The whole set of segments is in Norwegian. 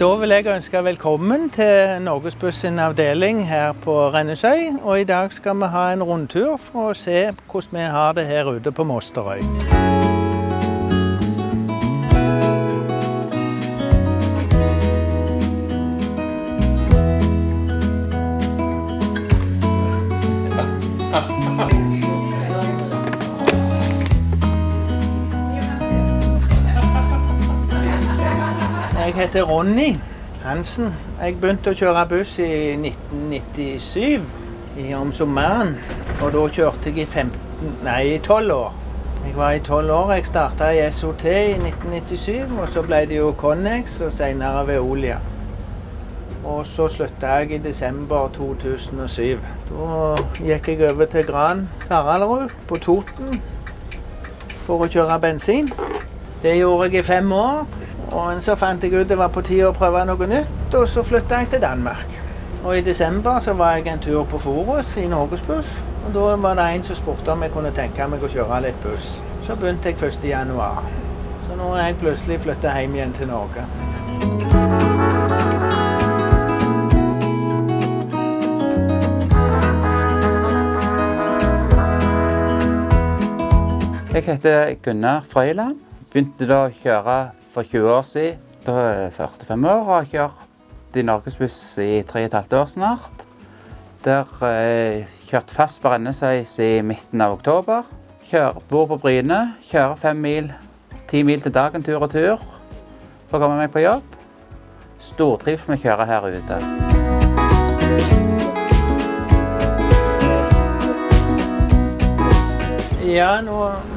Da vil jeg ønske velkommen til Norgesbuss sin avdeling her på Rennesøy. Og i dag skal vi ha en rundtur for å se hvordan vi har det her ute på Mosterøy. Jeg heter Ronny Hansen. Jeg begynte å kjøre buss i 1997 om sommeren, og da kjørte jeg i 12 år. Jeg var i 12 år. Jeg startet i SOT i 1997, og så ble det jo Connex og senere Veolia. Og så sluttet jeg i desember 2007. Da gikk jeg over til Gran Taraldrud på Toten for å kjøre bensin. Det gjorde jeg i 5 år. Og så fant jeg ut det var på tide å prøve noe nytt, og så flyttet jeg til Danmark. Og i desember så var jeg en tur på Forus i Norgesbuss, og da var det en som spurte om jeg kunne tenke meg å kjøre litt buss. Så begynte jeg 1. januar. Så nå er jeg plutselig flyttet hjem igjen til Norge. Jeg heter Gunnar Frøyland. Begynte da å kjøre for 20 år siden. Da er jeg 45 år og har kjørt i Norgesbuss i 3,5 år snart. Der har jeg kjørt fast på Rennesøy siden midten av oktober. Bor på Bryne, kjører 10 mil til dagen tur og tur for å komme meg på jobb. Stortrives med å kjøre her ute. Ja, nå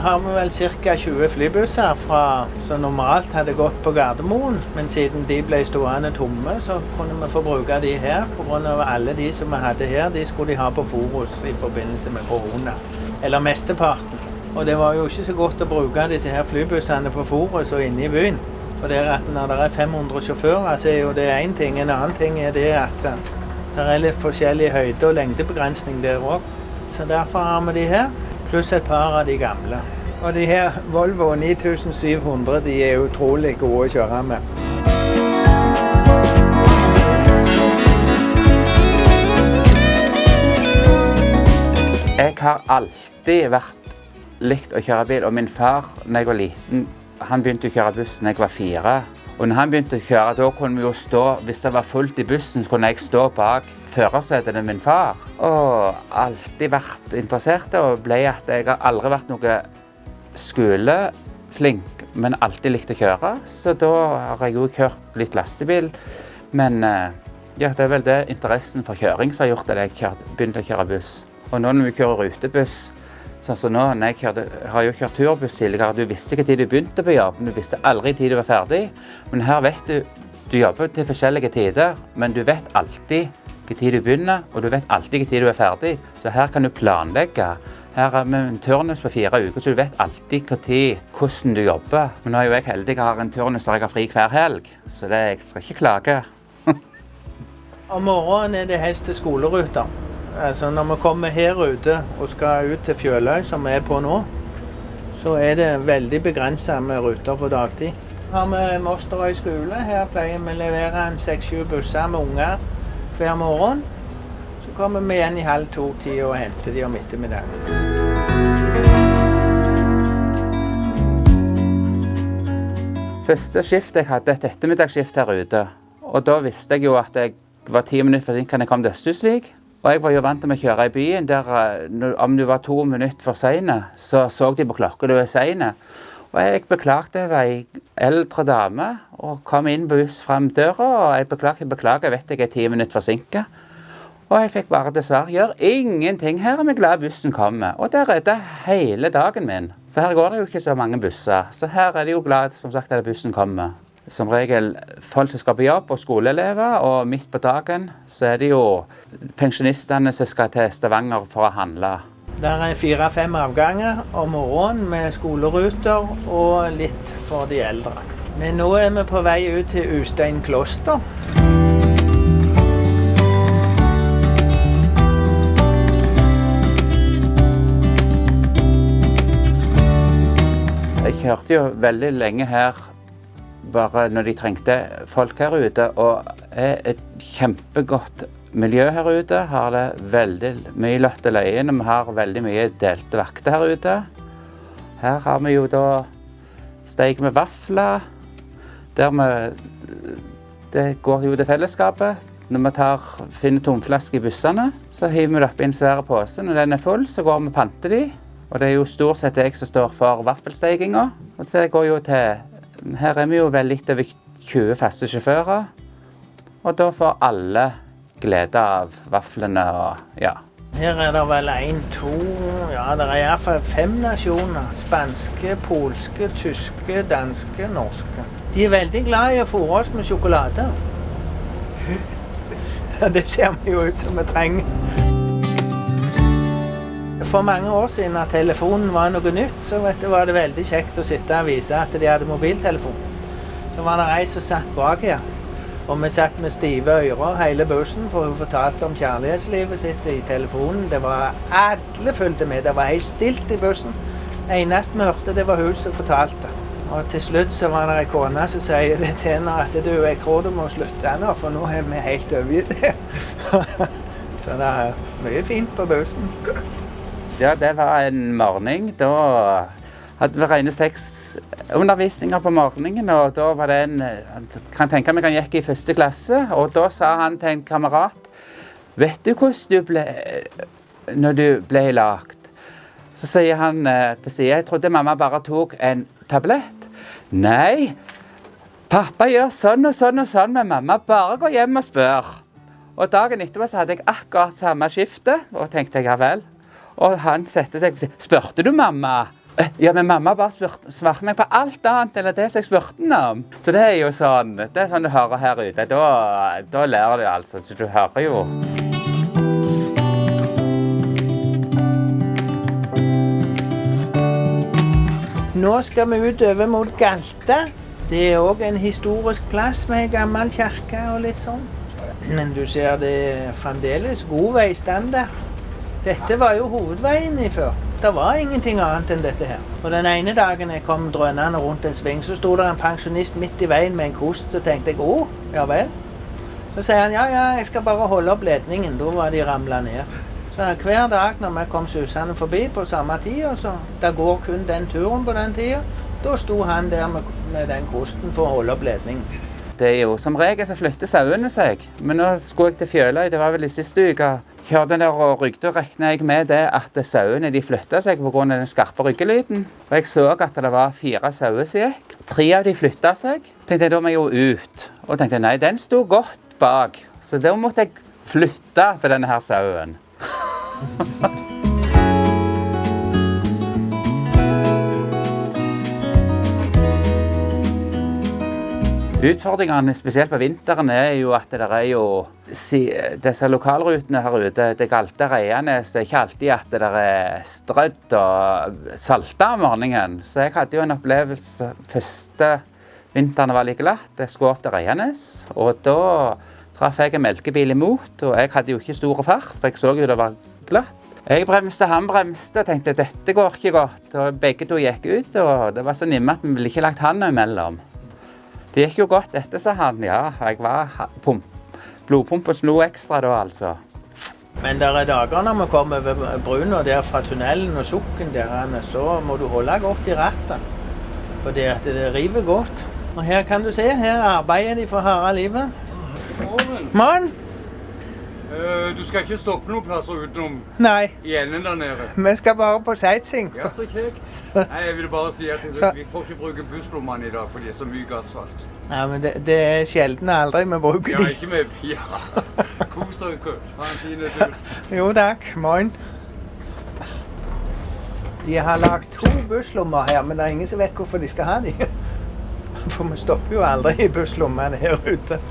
har vi vel ca. 20 flybusser som normalt hadde gått på Gardermoen. Men siden de ble stående tomme, så kunne vi få bruke de her. På grunn av alle de som vi hadde her, de skulle de ha på Forus i forbindelse med korona. Eller mesteparten. Og det var jo ikke så godt å bruke disse her flybussene på Forus og inne i byen. For det at når det er 500 sjåfører, så er jo det en ting. En annen ting er det at det er litt forskjellig høyde- og lengdebegrensning der også. Så derfor har vi de her. Pluss et par av de gamle. Og de her Volvo 9700, de er utrolig gode å kjøre med. Jeg har alltid likt å kjøre bil, og min far, når jeg var liten, han begynte å kjøre buss når jeg var 4. Og når han begynte å kjøre, da kunne vi jo stå, hvis det var fullt i bussen, så kunne jeg stå bak førersetet til min far. Og alltid vært interessert, og ble at jeg har aldri vært noe skoleflink, men alltid likt å kjøre. Så da har jeg jo kjørt litt lastebil. Men ja, det er vel det interessen for kjøring som har gjort at jeg begynte å kjøre buss. Og nå når vi kjører rutebuss, sånn som nå, når jeg har jo kjørt turbuss tidligere, du visste ikke tid du begynte på jobb, men du visste aldri tid du var ferdig. Men her vet du jobber til forskjellige tider, men du vet alltid hvilken tid du begynner, og du vet alltid hvilken tid du er ferdig. Så her kan du planlegge. Her er vi en turnus på 4 uker, så du vet alltid hvordan du jobber. Men nå er jo jeg heldig, jeg har en turnus der jeg har fri hver helg, så jeg skal ikke klage. Om morgenen er det helst til skoleruter. Altså når vi kommer her ute og skal ut til Fjøløy, som vi er på nå, så er det veldig begrenset med ruter på dagtid. Har vi Mosterøy skole, her pleier vi å levere 6-7 busser med unger hver morgen. Så kommer vi igjen i 1:30 og henter de om ettermiddagen. Første skift jeg hadde et ettermiddagsskift her ute, og da visste jeg jo at jeg var 10 minutter forsinket når jeg kom til Østhusvik. Og jeg var jo vant til å kjøre i byen, der om du var 2 minutter for sene, så de på klokka du var sene. Og jeg beklagte, jeg var en eldre dame, og kom inn på buss frem døra, og jeg beklager, jeg vet jeg er 10 minutter forsinket. Og jeg fikk bare dessverre gjøre ingenting her, men glad bussen kommer. Og det reddet hele dagen min. For her går det jo ikke så mange busser, så her er de jo glad, som sagt, at bussen kommer. Som regel folk som skal på jobb og skoleelever, og midt på dagen så er det jo pensjonistene som skal til Stavanger for å handle. Der er 4-5 avganger om morgenen med skoleruter og litt for de eldre. Men nå er vi på vei ut til Ustein kloster. Jeg kjørte jo veldig lenge her bare når de trengte folk her ute, og et kjempegodt miljø her ute. Har det veldig mye løtt i løyene, vi har veldig mye delte vakter her ute. Her har vi jo da steik med vafler, det går jo til fellesskapet. Når vi finner tomflasker i bussene, så hiver vi det opp i en svær pose. Når den full, så går vi og panter de. Og det jo stort sett jeg som står for vaffelsteikinga. Og det går jo til, her vi jo vel litt over 20 faste sjåfører. Og da får alle glede av vaflene og ja. Her det vel 1, 2, ja det i hvert fall 5 nasjoner. Spanske, polske, tyske, danske, norske. De veldig glad i å fôre oss med sjokolade. Det ser vi jo ut som vi trenger. For mange år siden at telefonen var noe nytt, så var det veldig kjekt å sitte og vise at de hadde mobiltelefon. Så var det ei som satt bak her, og vi satt med stive ører hele bussen, for hun fortalte om kjærlighetslivet sitt i telefonen. Det var alle fulgte med, det var helt stilt i bussen. Det eneste vi hørte, det var hun som fortalte. Og til slutt så var det en kone som sier det til henne at jeg tror du må slutte nå, for nå vi helt overgitt det. Så det mye fint på bussen. Ja, det var en morgen. Da hadde vi rene 6 undervisninger på morgenen, og da var det kan tenke meg han gikk i 1. klasse, og da sa han til en kamerat, vet du hvordan du ble, når du ble lagt? Så sier han på siden, jeg trodde mamma bare tok en tablett. Nei, pappa gjør sånn og sånn og sånn, men mamma bare går hjem og spør. Og dagen etterpå så hadde jeg akkurat samme skifte, og tenkte jeg, ja vel. Og han sette seg og sier, spørte du mamma? Ja, men mamma bare svarte meg på alt annet enn det som jeg spurte henne om. Så det jo sånn, det sånn du hører her ute, da lærer du altså, så du hører jo. Nå skal vi ut over mot Galta. Det også en historisk plass med en gammel kirke og litt sånn. Men du ser det fremdeles god veistandard. Dette var jo hovedveien i før. Det var ingenting annet enn dette her. Og den ene dagen jeg kom drønende rundt en sving, så stod det en pensjonist midt i veien med en kost, så tenkte jeg, ja vel. Så sier han, ja, jeg skal bare holde opp ledningen. Da var de ramlet ned. Så hver dag når vi kom susende forbi på samme tid, så det går kun den turen på den tiden, da sto han der med den kosten for å holde opp ledningen. Det jo som regel så flytter sauene seg, men nå skulle jeg til Fjøløy, det var vel i siste uke. Kjørte der og rygde, regnet jeg med det at sauene de flyttet seg på grunn av den skarpe ryggelyden. Og jeg så at det var 4 sauer som gikk. 3 av de flyttet seg. Tenkte jeg, da må jeg jo ut. Og tenkte nei, den sto godt bak. Så da måtte jeg flytte for denne her sauen. Utfordringene, spesielt på vinteren, jo at det jo disse lokalrutene her ute, det Galta Reianes, det ikke alltid at det strødd og saltet om morgenen. Så jeg hadde jo en opplevelse første vinteren var like glatt. Jeg skulle opp til Reianes, og da traff jeg en melkebil imot, og jeg hadde jo ikke stor fart, for jeg så jo det var glatt. Jeg bremste, han bremste, og tenkte dette går ikke godt, og begge to gikk ut, og det var så nimme at vi ville ikke lagt handen imellom. Det gikk jo godt etter, sa han. Ja, jeg var blodpumpen slo ekstra da, altså. Men der dager når vi kommer over bruna der fra tunnelen og sukken der, så må du holde godt i rattet, for det river godt. Og her kan du se, her arbeider de for harde livet. Morgen! Du skal ikke stoppe noen plasser utenom i enden der nede? Vi skal bare på sightseeing. Ja, så kjekt. Nei, jeg vil bare si at vi får ikke bruke busslommene i dag, for det så myk asfalt. Ja, men det sjelden aldri vi bruker de. Ja, ikke med bier. Kos deg, ha en fin tur. Jo takk, morgen. De har lagt 2 busslommer her, men det ingen som vet hvorfor de skal ha de. For vi stopper jo aldri i busslommene her ute.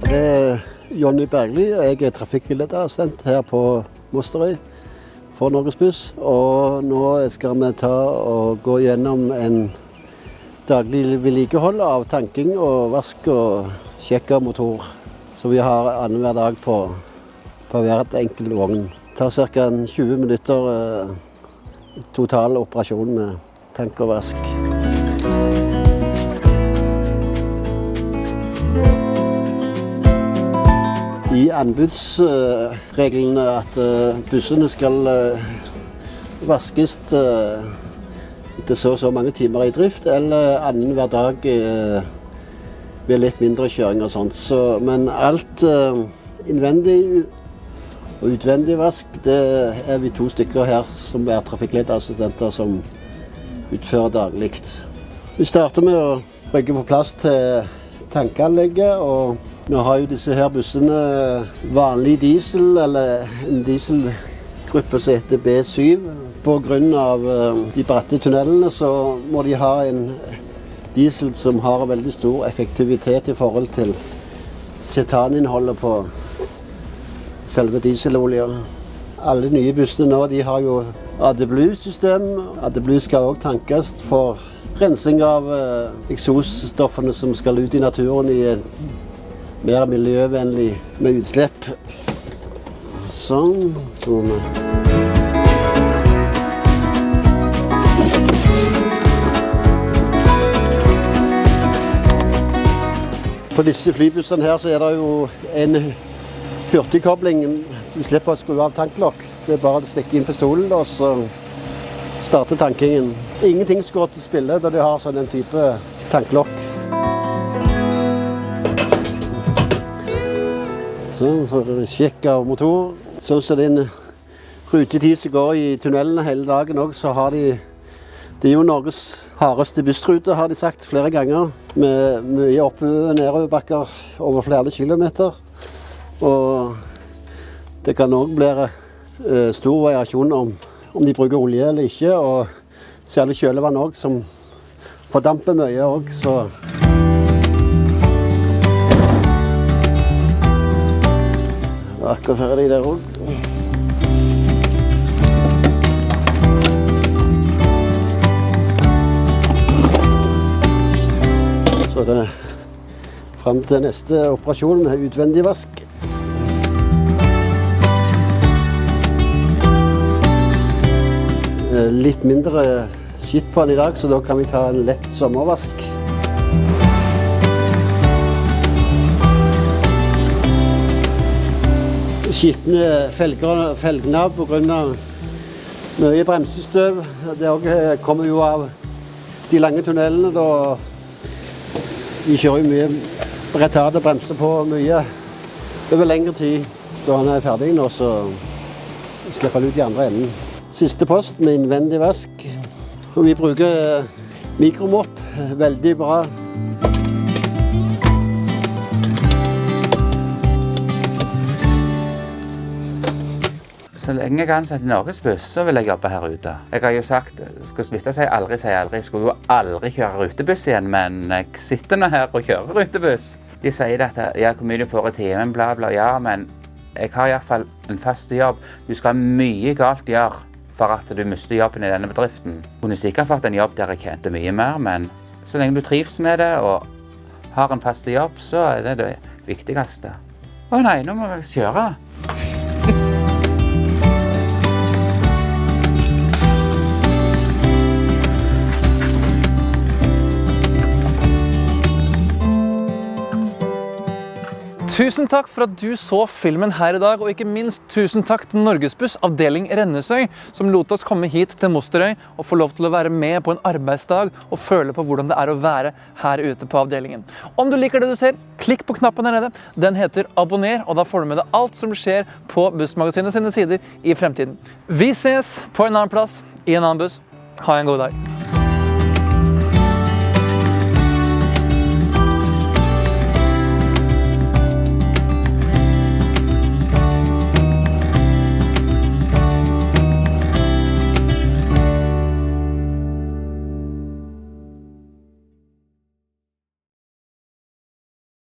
Det Jonny Bergli, og jeg trafikklederassistent her på Mosterøy for Norges Buss. Og nå skal vi ta og gå gjennom en daglig vedlikehold av tanking og vask og sjekke motor. Så vi har annenhver dag på hvert enkelt vogn. tar ca. 20 minutter total operasjon med tank og vask. I anbudsreglene at bussene skal vaskes etter så mange timer i drift, eller annen hver dag ved litt mindre kjøring og sånt. Men alt innvendig og utvendig vask, det er vi 2 stykker her som er trafikklederassistenter som utfører daglig. Vi starter med å rygge på plass til tankanlegget, og nå har jo disse her bussene vanlig diesel, eller en dieselgruppe som heter B7. På grunn av de bratte tunnelene så må de ha en diesel som har veldig stor effektivitet i forhold til cetaninnholdet på selve dieselolja. Alle nye bussene nå, de har jo AdBlue-system. AdBlue skal også tankes for rensing av eksosstoffene som skal ut i naturen i mer miljøvennlig med utslipp. Sånn. På disse flybussene her så er det jo en hurtigkobling. Du slipper å skru av tanklokk. Det er bare å stikke inn pistolen og så starte tankingen. Ingenting skal gå til spille da du har sånn en type tanklokk. Så er det sjekk av motor. Sånn som den rutetid som går i tunnelene hele dagen også, så har de det er jo Norges hardeste bussrute, har de sagt flere ganger, med mye opp- og nedoverbakker over flere kilometer. Og det kan også bli stor variasjon om de bruker olje eller ikke, og særlig kjølevann også, som fordamper mye også. Akkurat ferdig der også. Så er det frem til neste operasjon med utvendig vask. Litt mindre skitt på den i dag, så da kan vi ta en lett sommervask. Skitne felgene på grunn av mye bremsestøv. Det kommer jo av de lange tunnelene da vi kjører mye retard og bremser på mye over lengre tid. Da han er ferdig nå, så slipper han ut i andre enden. Siste post med innvendig vask. Og vi bruker mikromopp, veldig bra. Så lenge jeg er ansatt i Norgesbuss, så vil jeg jobbe her ute. Jeg har jo sagt, skal slutte å si aldri. Jeg skulle jo aldri kjøre rutebuss igjen, men jeg sitter nå her og kjører rutebuss. De sier at ja, hvor mye du får i timen, bla bla, ja, men jeg har i hvert fall en fast jobb. Du skal ha mye galt gjøre for at du mister jobben i denne bedriften. Du kunne sikkert fått en jobb der jeg tjente mye mer, men så lenge du trives med det og har en fast jobb, så er det det viktigste. Å nei, nå må jeg kjøre. Tusen takk for at du så filmen her i dag, og ikke minst tusen takk til Norgesbuss avdeling Rennesøy, som lot oss komme hit til Mosterøy og få lov til å være med på en arbeidsdag og føle på hvordan det er å være her ute på avdelingen. Om du liker det du ser, klikk på knappen her nede. Den heter abonner, og da får du med deg alt som skjer på Bussmagasinet sine sider i fremtiden. Vi ses på en annen plass, i en annen buss. Ha en god dag.